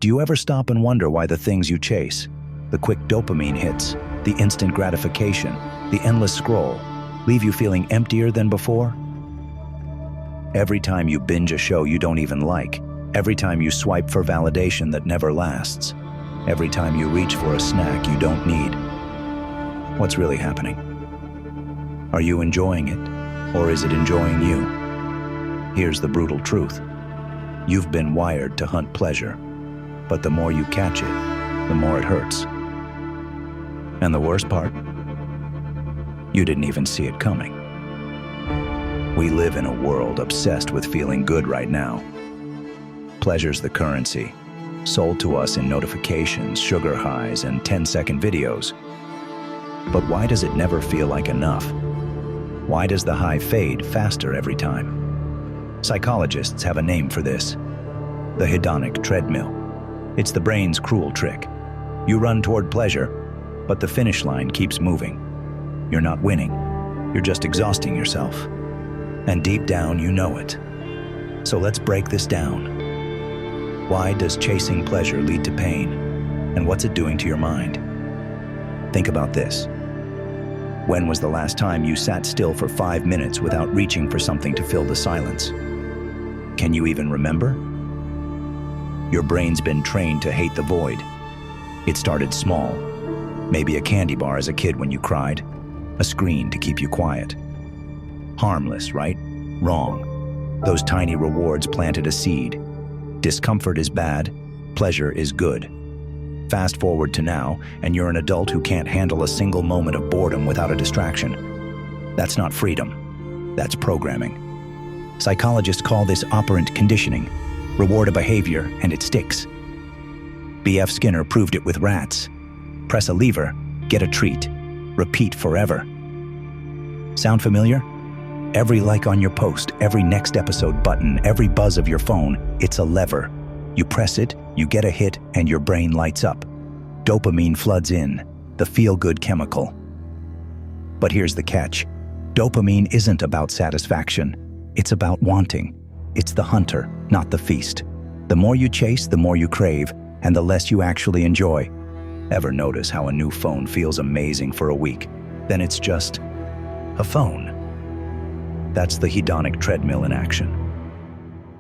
Do you ever stop and wonder why the things you chase, the quick dopamine hits, the instant gratification, the endless scroll, leave you feeling emptier than before? Every time you binge a show you don't even like, every time you swipe for validation that never lasts, every time you reach for a snack you don't need, what's really happening? Are you enjoying it, or is it enjoying you? Here's the brutal truth. You've been wired to hunt pleasure, but the more you catch it, the more it hurts. And the worst part? You didn't even see it coming. We live in a world obsessed with feeling good right now. Pleasure's the currency, sold to us in notifications, sugar highs, and 10-second videos. But why does it never feel like enough? Why does the high fade faster every time? Psychologists have a name for this: the hedonic treadmill. It's the brain's cruel trick. You run toward pleasure, but the finish line keeps moving. You're not winning, you're just exhausting yourself. And deep down, you know it. So let's break this down. Why does chasing pleasure lead to pain? And what's it doing to your mind? Think about this. When was the last time you sat still for 5 minutes without reaching for something to fill the silence? Can you even remember? Your brain's been trained to hate the void. It started small. Maybe a candy bar as a kid when you cried, a screen to keep you quiet. Harmless, right? Wrong. Those tiny rewards planted a seed. Discomfort is bad, pleasure is good. Fast forward to now, and you're an adult who can't handle a single moment of boredom without a distraction. That's not freedom. That's programming. Psychologists call this operant conditioning. Reward a behavior, and it sticks. B.F. Skinner proved it with rats. Press a lever, get a treat. Repeat forever. Sound familiar? Every like on your post, every next episode button, every buzz of your phone, it's a lever. You press it, you get a hit, and your brain lights up. Dopamine floods in, the feel-good chemical. But here's the catch. Dopamine isn't about satisfaction. It's about wanting. It's the hunter, not the feast. The more you chase, the more you crave, and the less you actually enjoy. Ever notice how a new phone feels amazing for a week? Then it's just a phone. That's the hedonic treadmill in action.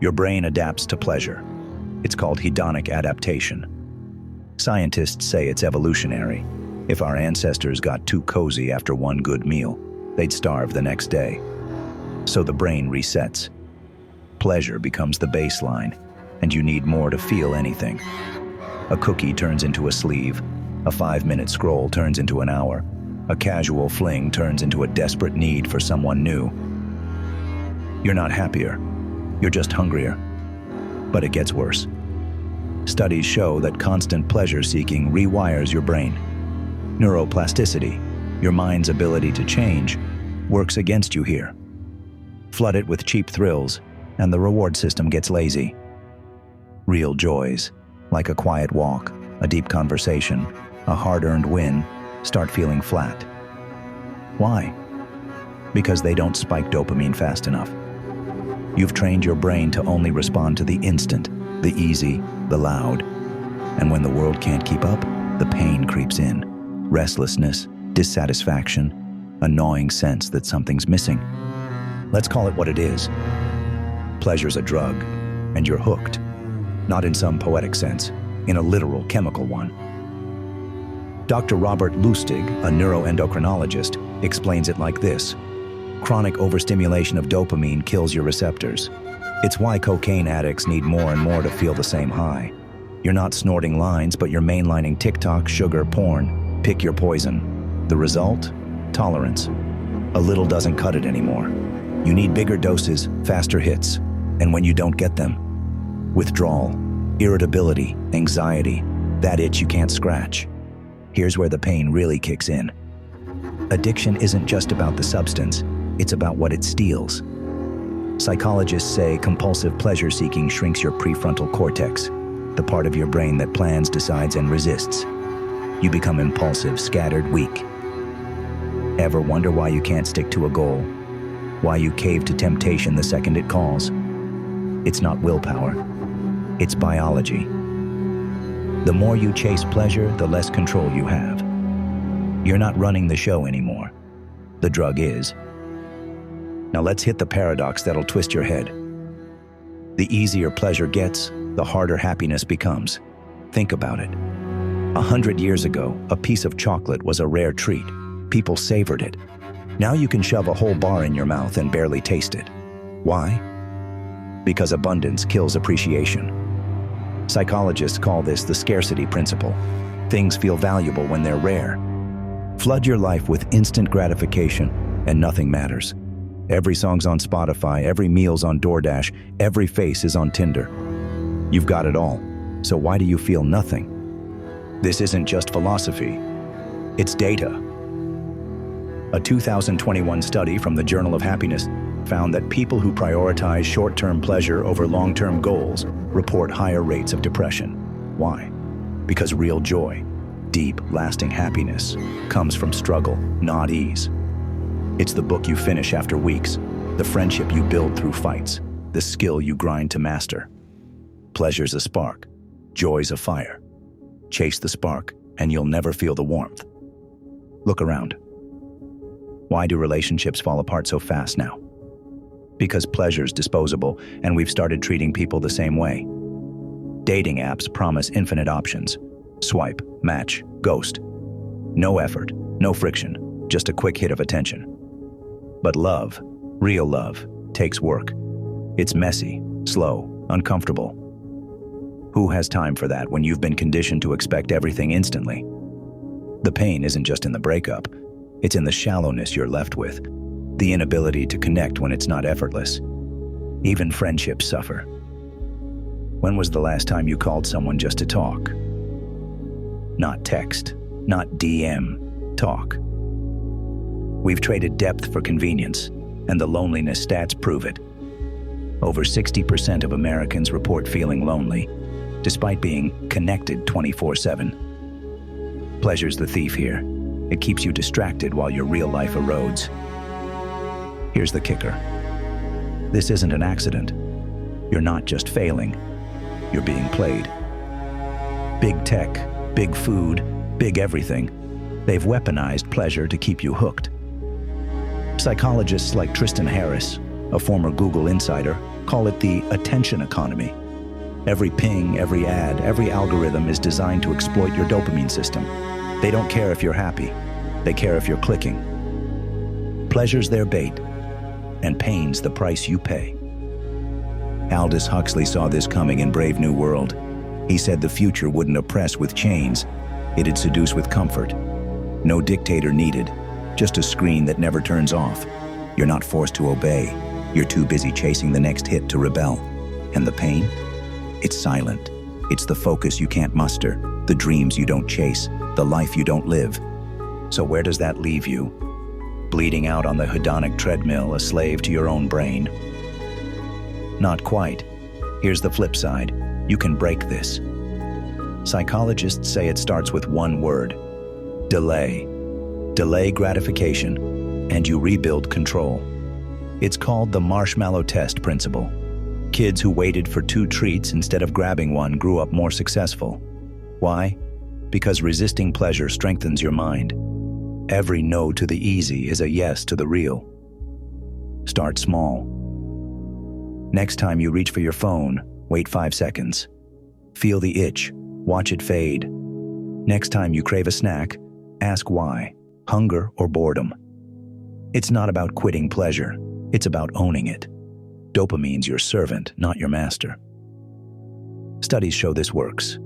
Your brain adapts to pleasure. It's called hedonic adaptation. Scientists say it's evolutionary. If our ancestors got too cozy after one good meal, they'd starve the next day. So the brain resets. Pleasure becomes the baseline, and you need more to feel anything. A cookie turns into a sleeve. A 5-minute scroll turns into an hour. A casual fling turns into a desperate need for someone new. You're not happier. You're just hungrier. But it gets worse. Studies show that constant pleasure-seeking rewires your brain. Neuroplasticity, your mind's ability to change, works against you here. Flood it with cheap thrills, and the reward system gets lazy. Real joys, like a quiet walk, a deep conversation, a hard-earned win, start feeling flat. Why? Because they don't spike dopamine fast enough. You've trained your brain to only respond to the instant, the easy, the loud. And when the world can't keep up, the pain creeps in. Restlessness, dissatisfaction, a gnawing sense that something's missing. Let's call it what it is. Pleasure's a drug, and you're hooked. Not in some poetic sense, in a literal chemical one. Dr. Robert Lustig, a neuroendocrinologist, explains it like this. Chronic overstimulation of dopamine kills your receptors. It's why cocaine addicts need more and more to feel the same high. You're not snorting lines, but you're mainlining TikTok, sugar, porn. Pick your poison. The result? Tolerance. A little doesn't cut it anymore. You need bigger doses, faster hits. And when you don't get them, withdrawal, irritability, anxiety, that itch you can't scratch. Here's where the pain really kicks in. Addiction isn't just about the substance, it's about what it steals. Psychologists say compulsive pleasure-seeking shrinks your prefrontal cortex, the part of your brain that plans, decides, and resists. You become impulsive, scattered, weak. Ever wonder why you can't stick to a goal? Why you cave to temptation the second it calls? It's not willpower. It's biology. The more you chase pleasure, the less control you have. You're not running the show anymore. The drug is. Now let's hit the paradox that'll twist your head. The easier pleasure gets, the harder happiness becomes. Think about it. 100 years ago, a piece of chocolate was a rare treat. People savored it. Now you can shove a whole bar in your mouth and barely taste it. Why? Because abundance kills appreciation. Psychologists call this the scarcity principle. Things feel valuable when they're rare. Flood your life with instant gratification, and nothing matters. Every song's on Spotify, every meal's on DoorDash, every face is on Tinder. You've got it all, so why do you feel nothing? This isn't just philosophy, it's data. A 2021 study from the Journal of Happiness found that people who prioritize short-term pleasure over long-term goals report higher rates of depression. Why? Because real joy, deep, lasting happiness, comes from struggle, not ease. It's the book you finish after weeks, the friendship you build through fights, the skill you grind to master. Pleasure's a spark, joy's a fire. Chase the spark, and you'll never feel the warmth. Look around. Why do relationships fall apart so fast now? Because pleasure's disposable, and we've started treating people the same way. Dating apps promise infinite options. Swipe, match, ghost. No effort, no friction, just a quick hit of attention. But love, real love, takes work. It's messy, slow, uncomfortable. Who has time for that when you've been conditioned to expect everything instantly? The pain isn't just in the breakup, it's in the shallowness you're left with, the inability to connect when it's not effortless. Even friendships suffer. When was the last time you called someone just to talk? Not text, not DM, talk. We've traded depth for convenience, and the loneliness stats prove it. Over 60% of Americans report feeling lonely, despite being connected 24/7. Pleasure's the thief here. It keeps you distracted while your real life erodes. Here's the kicker. This isn't an accident. You're not just failing. You're being played. Big tech, big food, big everything. They've weaponized pleasure to keep you hooked. Psychologists like Tristan Harris, a former Google insider, call it the attention economy. Every ping, every ad, every algorithm is designed to exploit your dopamine system. They don't care if you're happy. They care if you're clicking. Pleasure's their bait, and pain's the price you pay. Aldous Huxley saw this coming in Brave New World. He said the future wouldn't oppress with chains. It'd seduce with comfort. No dictator needed, just a screen that never turns off. You're not forced to obey. You're too busy chasing the next hit to rebel. And the pain? It's silent. It's the focus you can't muster, the dreams you don't chase, the life you don't live. So where does that leave you? Bleeding out on the hedonic treadmill, a slave to your own brain? Not quite. Here's the flip side. You can break this. Psychologists say it starts with one word: delay. Delay gratification, and you rebuild control. It's called the marshmallow test principle. Kids who waited for 2 treats instead of grabbing one grew up more successful. Why? Because resisting pleasure strengthens your mind. Every no to the easy is a yes to the real. Start small. Next time you reach for your phone, wait 5 seconds. Feel the itch, watch it fade. Next time you crave a snack, ask why, hunger or boredom. It's not about quitting pleasure, it's about owning it. Dopamine's your servant, not your master. Studies show this works.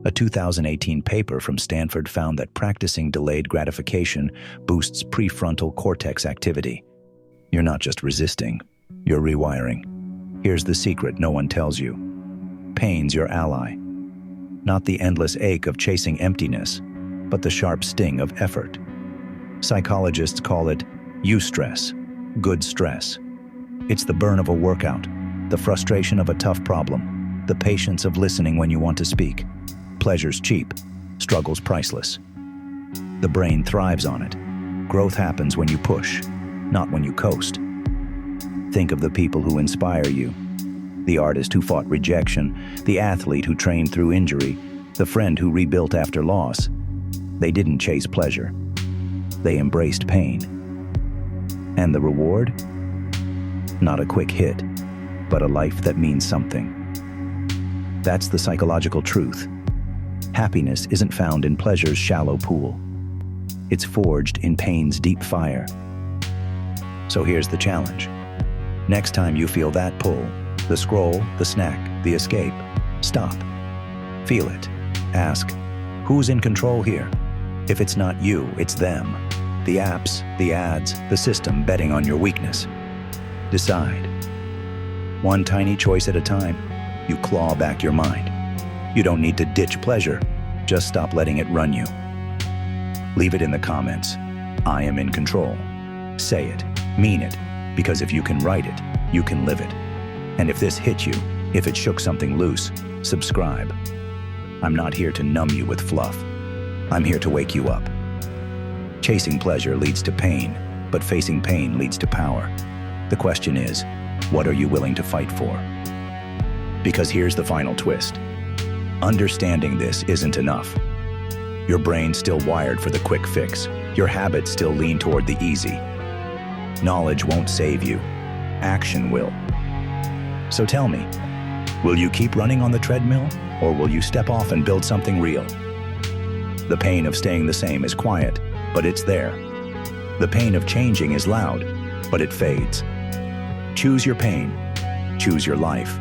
A 2018 paper from Stanford found that practicing delayed gratification boosts prefrontal cortex activity. You're not just resisting, you're rewiring. Here's the secret no one tells you. Pain's your ally. Not the endless ache of chasing emptiness, but the sharp sting of effort. Psychologists call it eustress, good stress. It's the burn of a workout, the frustration of a tough problem, the patience of listening when you want to speak. Pleasure's cheap, struggle's priceless. The brain thrives on it. Growth happens when you push, not when you coast. Think of the people who inspire you. The artist who fought rejection, the athlete who trained through injury, The friend who rebuilt after loss. They didn't chase pleasure. They embraced pain. And the reward? Not a quick hit, but a life that means something. That's the psychological truth. Happiness isn't found in pleasure's shallow pool. It's forged in pain's deep fire. So here's the challenge. Next time you feel that pull, the scroll, the snack, the escape, stop. Feel it. Ask, who's in control here? If it's not you, it's them. The apps, the ads, the system betting on your weakness. Decide. One tiny choice at a time, you claw back your mind. You don't need to ditch pleasure, just stop letting it run you. Leave it in the comments. I am in control. Say it, mean it, because if you can write it, you can live it. And if this hit you, if it shook something loose, subscribe. I'm not here to numb you with fluff. I'm here to wake you up. Chasing pleasure leads to pain, but facing pain leads to power. The question is, what are you willing to fight for? Because here's the final twist. Understanding this isn't enough. Your brain's still wired for the quick fix. Your habits still lean toward the easy. Knowledge won't save you. Action will. So tell me, will you keep running on the treadmill, or will you step off and build something real? The pain of staying the same is quiet, but it's there. The pain of changing is loud, but it fades. Choose your pain. Choose your life.